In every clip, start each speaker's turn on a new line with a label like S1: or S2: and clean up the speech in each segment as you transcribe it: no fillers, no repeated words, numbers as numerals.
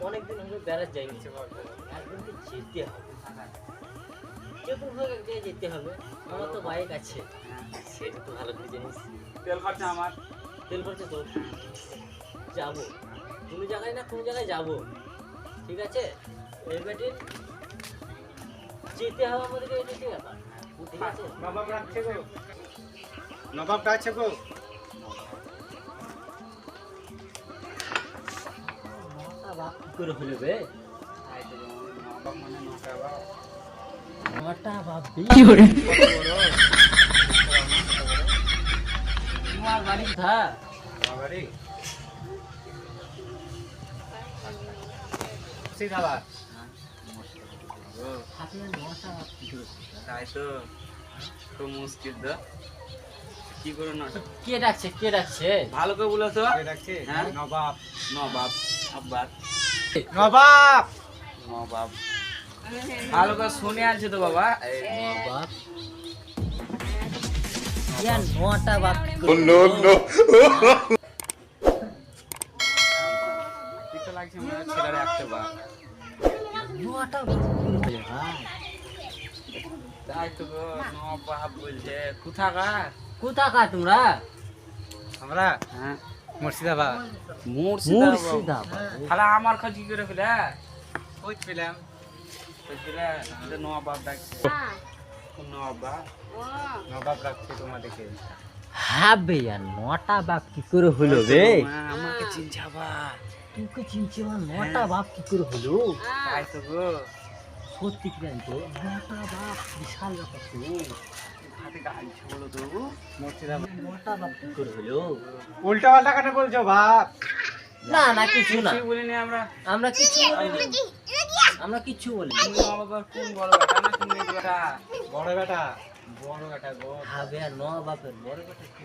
S1: অনেকদিন হলো বেড়াতে যাইনি, একদিন তো যেতে হবে, যে কোনো এক জায়গায় যেতে হবে। আমার তো বাইক আছে, সেটা তো ভালো করে জানিস।
S2: তেল খরচা আমার।
S1: তেল খরচা তো যাবো, কোনো জায়গায় না কোনো জায়গায় যাবো, ঠিক আছে? এবারে যেতে হবে আমাদেরকে, এটা ঠিক ব্যাপার, ঠিক আছে?
S2: নবাব রাখছে গো, নবাব ডাকছে গো।
S1: কি করে হলো বে?
S2: নবাব মানে নটা বাপ।
S1: নটা ভাববি
S3: কি করে
S1: তোমার বাড়ি কোথায়?
S2: বাবারে সিধাবাদ।
S1: আপনার নটা ভাব কি করে হলো?
S2: তাই তো খুব মুশকিল তো, কি করে না।
S1: কে ডাকছে, কে ডাকছে?
S2: ভালো করে বলো তো।
S4: কে ডাকছে?
S2: হ্যাঁ?
S4: নবাব।
S2: নবাব আব্বার
S4: নবাব।
S2: নবাব ভালো করে শুনে আছে তো বাবা। এই
S1: বাপ ইয়া নটা বাপ কি করে
S5: no,
S1: হলো?
S5: no.
S2: কি তো লাগছে মনে হয় ছেলের একটা বাপ।
S1: নটা বাপ কি করে হলো ভাই?
S2: তাই তো গো, নবাব বলছে কোথাকার?
S1: কোথাকার তোমরা?
S4: আমরা
S2: হ্যাঁ
S4: মুর্শিদাবাদ।
S1: মুর্শিদাবাদ।
S2: তাহলে আমার খোঁজ কি করে ফেলে?
S4: ওই পেলাম।
S2: নবাব ডাকছে। কোন নবাব?
S4: নবাব রাখছে তোমাদেরকে।
S1: হ্যাঁ বেয়া নটা বাপ কি করে হলো বে?
S2: আমাকে চিনছাবা।
S1: তুই চিনছি না, নটা বাপ কি করে হলো?
S2: তাই তো গো,
S1: সত্যি কি জানতো, নটা বাপ বিশাল ব্যাপার তো।
S2: হাতে গাইছে বলো তো।
S4: মুর্শিদাবাদ।
S1: নটা বাপ কি করে হলো?
S4: উল্টা পাল্টা কেন বলছো বাপ?
S1: না না কিছু না,
S2: কিছুই বলিনি আমরা।
S1: আমরা কিছু বলিনি, আমরা কিছু বলিনি।
S2: নবাব কোন বড় বেটা না তুমি বেটা?
S4: বড় বেটা। বড় বেটা গো।
S1: হ্যাঁ বেয়া ন বাপের বড় কথা কি?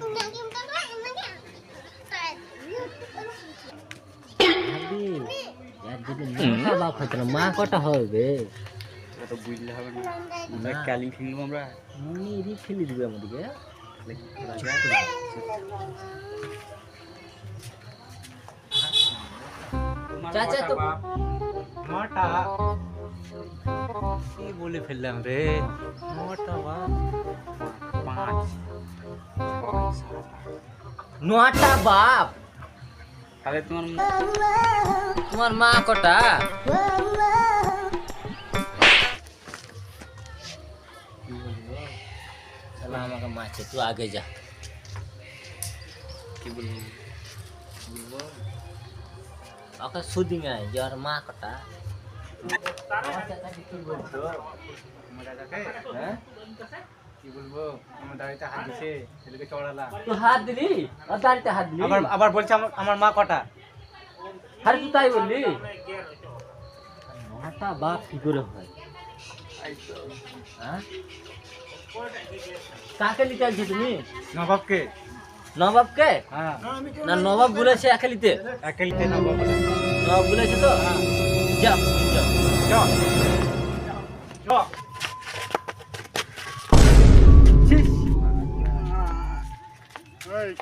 S1: ভাবি ইয়ার যদি নটা বাপ হতো না, মা কটা হবে?
S2: এটা তো বুঝলে হবে না। আমরা
S1: না।
S2: ক্যালিং খেলবো আমরা।
S1: মনে ফেলে দিবে আমাদেরকে।
S2: তোমার
S1: চাচা
S2: কটা
S1: তো
S2: বাপ?
S4: নটা। কি বলে ফেললাম রে? নটা বাপ।
S2: 5 6 7
S1: নটা বাপ।
S2: তাহলে তোমার
S1: তোমার মা কটা? শালা আমাকে মারছে, তুই আগে যা।
S2: কি বলবো বলবো
S1: ওকে শুধু নাই যে ওর মা কটা। আমার চাচাকে কি বলছো?
S4: আমার দাদাকে
S1: হ্যাঁ
S4: কি বলবো? আমার দাড়িতে হাত দিছে, ছেলেকে চড়ালাম।
S1: তুই হাত দিলি, ওর দাঁড়িতে হাত দিলি?
S4: আবার আবার বলছে আমার মা কটা?
S1: আরে তুই তাই বললি? নটা বাপ কি করে হয়? হ্যাঁ? কাকে নিতে আনছো তুমি?
S4: নবাবকে।
S1: নবাবকে?
S4: হ্যাঁ।
S1: না নবাব বলেছে একে নিতে?
S4: একেলিতে নবাব বলে।
S1: নবাব বলেছে তো? যাও যাও।
S4: চল চল।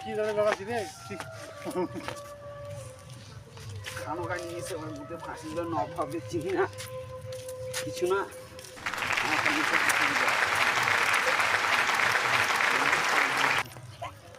S2: কি ধরে বাবা রে? খানো গান নিয়েছে ওর মধ্যে ফাঁসি দিল। নবাব চিনি না কিছু না।